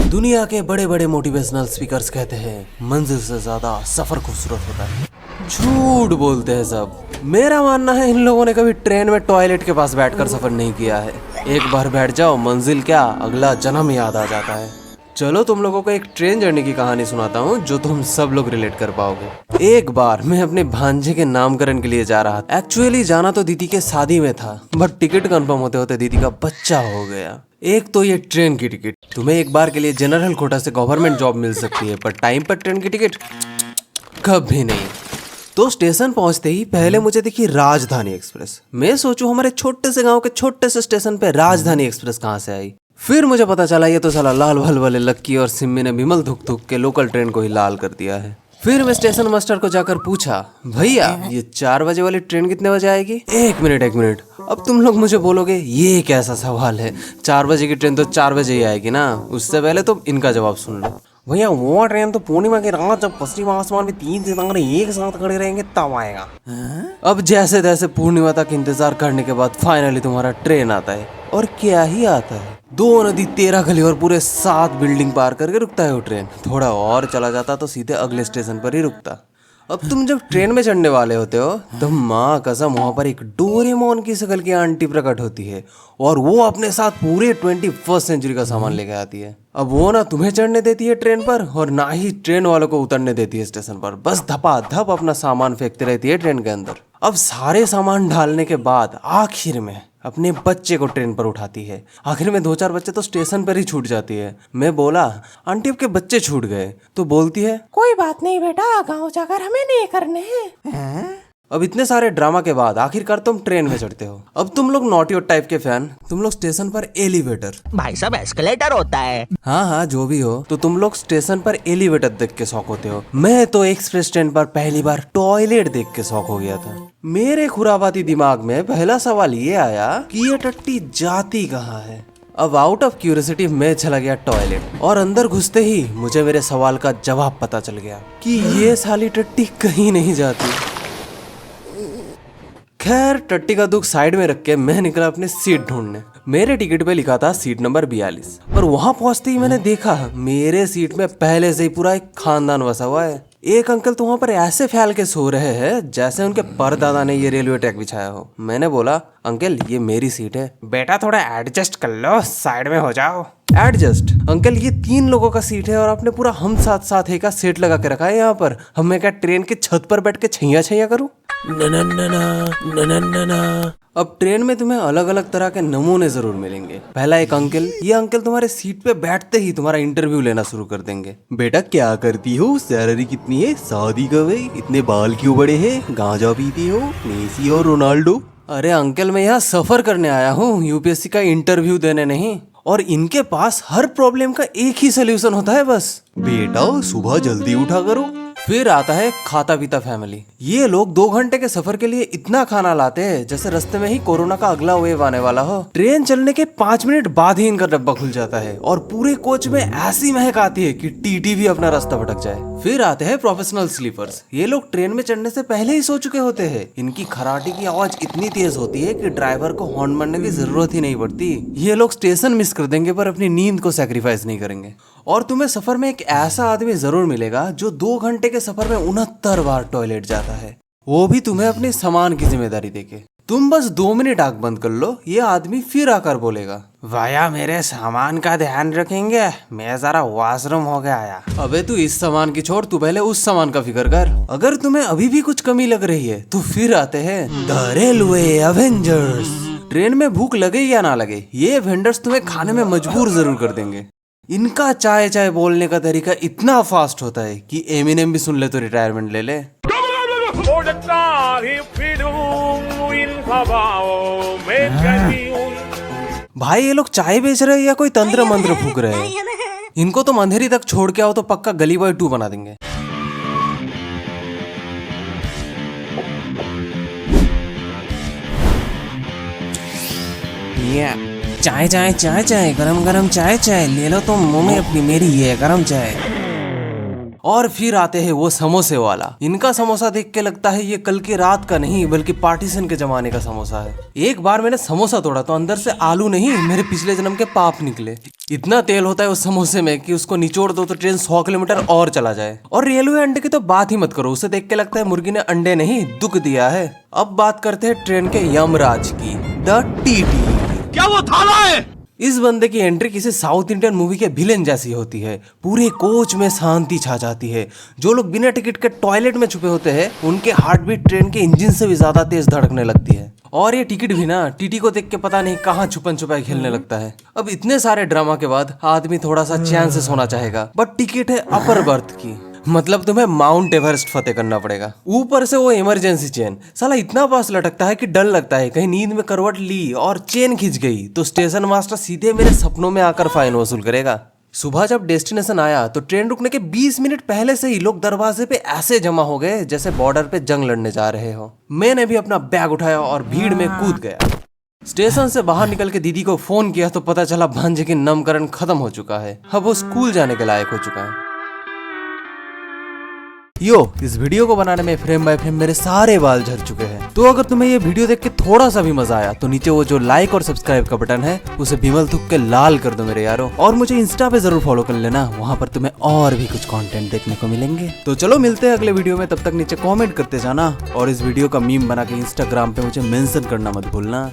दुनिया के बड़े बड़े मोटिवेशनल स्पीकर्स कहते हैं मंजिल से ज्यादा सफर खूबसूरत होता है। झूठ बोलते हैं सब। मेरा मानना है इन लोगों ने कभी ट्रेन में टॉयलेट के पास बैठकर सफर नहीं किया है। एक बार बैठ जाओ मंजिल क्या अगला जन्म याद आ जाता है। चलो तुम लोगों को एक ट्रेन जर्नी की कहानी सुनाता हूँ जो तुम सब लोग रिलेट कर पाओगे। एक बार मैं अपने भांजे के नामकरण के लिए जा रहा था। एक्चुअली जाना तो दीदी के शादी में था, बट टिकट कंफर्म होते होते दीदी का बच्चा हो गया। एक तो ये ट्रेन की टिकट, तुम्हें एक बार के लिए जनरल कोटा से गवर्नमेंट जॉब मिल सकती है, पर टाइम पर ट्रेन की टिकट कभी नहीं। तो स्टेशन पहुंचते ही पहले मुझे दिखी राजधानी एक्सप्रेस। मैं सोचूं हमारे छोटे से गांव के छोटे से स्टेशन पे राजधानी एक्सप्रेस कहां से आई। फिर मुझे पता चला ये तो साला लाल भल वाले लक्की और सिम्मी ने विमल धुक धुक के लोकल ट्रेन को ही लाल कर दिया है। फिर मैं स्टेशन मास्टर को जाकर पूछा, भैया ये 4 बजे वाली ट्रेन कितने बजे आएगी? एक मिनट, अब तुम लोग मुझे बोलोगे ये कैसा सवाल है, 4 बजे की ट्रेन तो 4 बजे ही आएगी ना। उससे पहले तो इनका जवाब सुन लो। भैया वो ट्रेन तो पूर्णिमा की रात जब पश्चिम आसमान में 3 सितारे एक साथ खड़े रहेंगे तब आएगा। अब जैसे तैसे पूर्णिमा तक इंतजार करने के बाद फाइनली तुम्हारा ट्रेन आता है। और क्या ही आता है, 2 नदी 13 गली और पूरे 7 बिल्डिंग पार करके रुकता है वो ट्रेन। थोड़ा और चला जाता तो सीधे अगले स्टेशन पर ही रुकता। अब तुम जब ट्रेन में चढ़ने वाले होते हो तो माँ कसम वहां पर एक डोरेमोन की शक्ल की आंटी प्रकट होती है और वो अपने साथ पूरे 21st सेंचुरी का सामान लेके आती है। अब वो ना तुम्हें चढ़ने देती है ट्रेन पर और ना ही ट्रेन वालों को उतरने देती है स्टेशन पर। बस धपाधप अपना सामान फेंकती रहती है ट्रेन के अंदर। अब सारे सामान डालने के बाद आखिर में अपने बच्चे को ट्रेन पर उठाती है। आखिर में 2-4 बच्चे तो स्टेशन पर ही छूट जाती है। मैं बोला, आंटी आपके बच्चे छूट गए? तो बोलती है, कोई बात नहीं बेटा, गाँव जाकर हमें नहीं करने हैं। अब इतने सारे ड्रामा के बाद आखिरकार तुम ट्रेन में चढ़ते हो। अब तुम लोग नॉटी और टाइप के फैन, तुम लोग स्टेशन पर एलिवेटर, भाई साहब एस्केलेटर होता है। हाँ जो भी हो, तो तुम लोग स्टेशन पर एलिवेटर देख के शौक होते हो। मैं तो एक्सप्रेस ट्रेन पर पहली बार टॉयलेट देख के शौक हो गया था। मेरे खुराबाती दिमाग में पहला सवाल ये आया कि ये टट्टी जाती कहाँ है। अब आउट ऑफ क्यूरियोसिटी मैं चला गया टॉयलेट और अंदर घुसते ही मुझे मेरे सवाल का जवाब पता चल गया कि ये साली टट्टी कहीं नहीं जाती। खैर टट्टी का दुख साइड में रख के मैं निकला अपने सीट ढूंढने। मेरे टिकट पे लिखा था सीट नंबर 42 और वहां पहुंचते ही मैंने देखा मेरे सीट में पहले से ही पूरा एक खानदान बसा हुआ है। एक अंकल तो वहां पर ऐसे फैल के सो रहे हैं जैसे उनके परदादा ने ये रेलवे ट्रैक बिछाया हो। मैंने बोला, अंकल ये मेरी सीट है। बेटा थोड़ा एडजस्ट कर लो, साइड में हो जाओ। एडजस्ट? अंकल ये 3 लोगों का सीट है और आपने पूरा हम साथ साथ एक का सेट लगा के रखा है यहाँ पर। हम मैं क्या ट्रेन के छत पर बैठ के छैया छैया करूँ? ना। अब ट्रेन में तुम्हें अलग अलग तरह के नमूने जरूर मिलेंगे। पहला एक अंकल, ये अंकल तुम्हारे सीट पे बैठते ही तुम्हारा इंटरव्यू लेना शुरू कर देंगे। बेटा क्या करती हो, सैलरी कितनी है, शादी कब है, इतने बाल क्यों बड़े हैं, गांजा पीती हो, मेसी और रोनाल्डो? अरे अंकल मैं यहाँ सफर करने आया हूँ, यूपीएससी का इंटरव्यू देने नहीं। और इनके पास हर प्रॉब्लम का एक ही सोल्यूशन होता है बस, बेटा सुबह जल्दी उठा करो। फिर आता है खाता पीता फैमिली। ये लोग 2 घंटे के सफर के लिए इतना खाना लाते हैं जैसे रास्ते में ही कोरोना का अगला वेव आने वाला हो। ट्रेन चलने के 5 मिनट बाद ही इनका डब्बा खुल जाता है और पूरे कोच में ऐसी महक आती है कि टीटी भी अपना रास्ता भटक जाए। फिर आते हैं प्रोफेशनल स्लीपर्स। ये लोग ट्रेन में चढ़ने से पहले ही सो चुके होते हैं। इनकी खराटे की आवाज इतनी तेज होती है कि ड्राइवर को हॉर्न मारने की जरूरत ही नहीं पड़ती। ये लोग स्टेशन मिस कर देंगे पर अपनी नींद को सैक्रिफाइस नहीं करेंगे। और तुम्हें सफर में एक ऐसा आदमी जरूर मिलेगा जो 2 घंटे के सफर में 69 बार टॉयलेट जाता है, वो भी तुम्हें अपने सामान की जिम्मेदारी देके। तुम बस 2 मिनट आंख बंद कर लो, ये आदमी फिर आकर बोलेगा, भैया मेरे सामान का ध्यान रखेंगे, मैं जरा वॉशरूम हो गया आया। अबे तू इस सामान की छोड़, तू पहले उस सामान का फिक्र कर। अगर तुम्हें अभी भी कुछ कमी लग रही है तो फिर आते हैं द रेलवे एवेंजर्स। ट्रेन में भूख लगे या ना लगे, ये वेंडर्स तुम्हें खाने में मजबूर जरूर कर देंगे। इनका चाय चाय बोलने का तरीका इतना फास्ट होता है कि एमिनेम भी सुन ले तो रिटायरमेंट ले ले। भाई ये लोग चाय बेच रहे हैं या कोई तंत्र मंत्र फूक रहे हैं? इनको तो अंधेरी तक छोड़ के आओ तो पक्का गली बॉय 2 बना देंगे। चाय चाय चाय चाय, गरम गरम चाय चाय ले लो तुम मुंह में अपनी, मेरी ये गरम चाय। और फिर आते हैं वो समोसे वाला। इनका समोसा देख के लगता है ये कल की रात का नहीं बल्कि पार्टीशन के जमाने का समोसा है। एक बार मैंने समोसा तोड़ा तो अंदर से आलू नहीं मेरे पिछले जन्म के पाप निकले। इतना तेल होता है उस समोसे में कि उसको निचोड़ दो तो ट्रेन 100 किलोमीटर और चला जाए। और रेलवे अंडे की तो बात ही मत करो, उसे देख के लगता है मुर्गी ने अंडे नहीं दुख दिया है। अब बात करते हैं ट्रेन के यमराज की, द टीटी। क्या वो थाला है? इस बंदे की एंट्री किसी साउथ इंडियन मूवी के विलेन जैसी होती है। पूरे कोच में शांति छा जाती है। जो लोग बिना टिकट के टॉयलेट में छुपे होते हैं उनके हार्ट बीट ट्रेन के इंजन से भी ज्यादा तेज धड़कने लगती है। और ये टिकट भी ना टीटी को देख के पता नहीं कहाँ छुपन छुपाई खेलने लगता है। अब इतने सारे ड्रामा के बाद आदमी थोड़ा सा चैन से सोना चाहेगा, बट टिकट है अपर बर्थ की, मतलब तुम्हें माउंट एवरेस्ट फतेह करना पड़ेगा। ऊपर से वो इमरजेंसी चेन साला इतना पास लटकता है कि डर लगता है कहीं नींद में करवट ली और चेन खिंच गई तो स्टेशन मास्टर सीधे मेरे सपनों में आकर फाइन वसूल करेगा। सुबह जब डेस्टिनेशन आया तो ट्रेन रुकने के 20 मिनट पहले से ही लोग दरवाजे पे ऐसे जमा हो गए जैसे बॉर्डर पे जंग लड़ने जा रहे हो। मैंने भी अपना बैग उठाया और भीड़ में कूद गया। स्टेशन से बाहर निकल के दीदी को फोन किया तो पता चला भांजे की नामकरण खत्म हो चुका है। अब वो स्कूल जाने के लायक हो चुका है। इस वीडियो को बनाने में फ्रेम बाय फ्रेम मेरे सारे बाल झड़ चुके हैं। तो अगर तुम्हें ये वीडियो देख के थोड़ा सा भी मजा आया तो नीचे वो जो लाइक और सब्सक्राइब का बटन है उसे बिमल थूक के लाल कर दो मेरे यारो। और मुझे इंस्टा पे जरूर फॉलो कर लेना, वहां पर तुम्हें और भी कुछ कंटेंट देखने को मिलेंगे। तो चलो मिलते हैं अगले वीडियो में, तब तक नीचे कॉमेंट करते जाना और इस वीडियो का मीम बना के इंस्टाग्राम पे मुझे मेंशन करना मत भूलना।